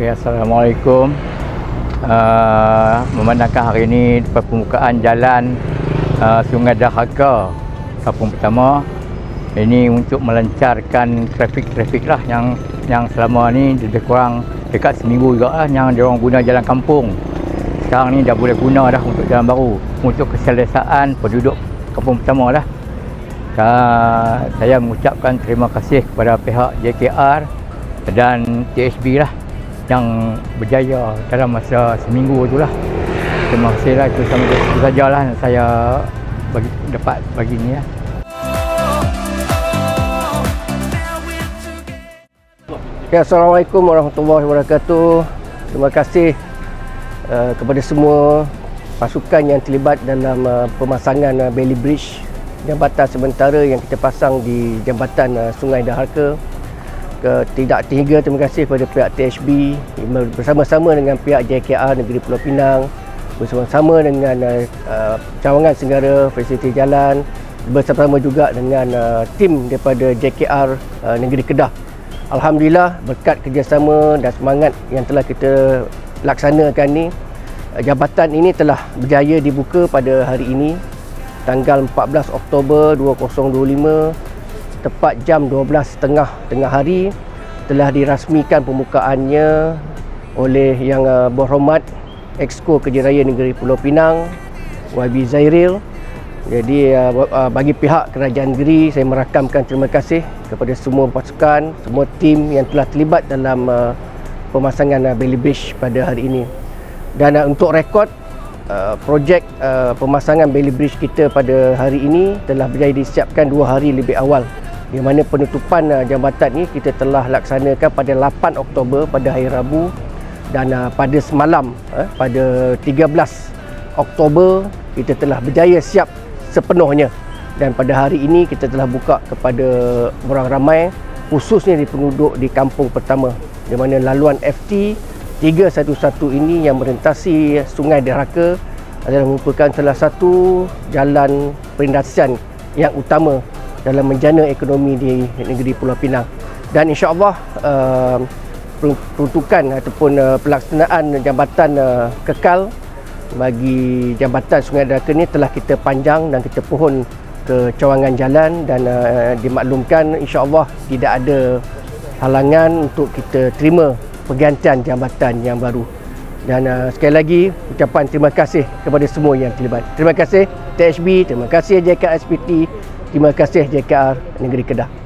Okay, Assalamualaikum. Memandangkan hari ini pembukaan jalan Sungai Dahaka kampung pertama, ini untuk melancarkan trafik lah yang selama ni lebih kurang dekat seminggu juga lah yang diorang guna jalan kampung. Sekarang ni dah boleh guna dah untuk jalan baru, untuk keselesaan penduduk kampung pertama lah. Saya mengucapkan terima kasih kepada pihak JKR dan THB lah yang berjaya dalam masa seminggu tu lah. Terima kasih lah, itu sajalah yang saya dapat bagi ni lah. Okay, Assalamualaikum warahmatullahi wabarakatuh. Terima kasih kepada semua pasukan yang terlibat dalam pemasangan Bailey Bridge, jambatan sementara yang kita pasang di jambatan Sungai Dahaka. Tidak terhingga terima kasih kepada pihak THB bersama-sama dengan pihak JKR Negeri Pulau Pinang, bersama-sama dengan cawangan Senggara Fasiliti Jalan, bersama juga dengan tim daripada JKR Negeri Kedah. Alhamdulillah, berkat kerjasama dan semangat yang telah kita laksanakan ni, jambatan ini telah berjaya dibuka pada hari ini, tanggal 14 Oktober 2025, tepat jam 12.30 tengah hari, telah dirasmikan pembukaannya oleh Yang Berhormat Exco Kerja Raya Negeri Pulau Pinang, YB Zairil. Jadi bagi pihak kerajaan negeri, saya merakamkan terima kasih kepada semua pasukan, semua tim yang telah terlibat dalam pemasangan Bailey Bridge pada hari ini. Dan untuk rekod, projek pemasangan Bailey Bridge kita pada hari ini telah berjaya disiapkan 2 hari lebih awal, di mana penutupan jambatan ini kita telah laksanakan pada 8 Oktober pada hari Rabu, dan pada semalam pada 13 Oktober kita telah berjaya siap sepenuhnya, dan pada hari ini kita telah buka kepada orang ramai, khususnya di penduduk di kampung pertama, di mana laluan FT 311 ini yang merentasi Sungai Dahaka adalah merupakan salah satu jalan perlindasan yang utama dalam menjana ekonomi di negeri Pulau Pinang. Dan insya-Allah peruntukan ataupun pelaksanaan jambatan kekal bagi jambatan Sungai Dahaka ini telah kita panjang dan kita pohon ke cawangan jalan, dan dimaklumkan insya-Allah tidak ada halangan untuk kita terima pergantian jambatan yang baru. Dan sekali lagi ucapan terima kasih kepada semua yang terlibat. Terima kasih THB, terima kasih JKR SPT, terima kasih JKR Negeri Kedah.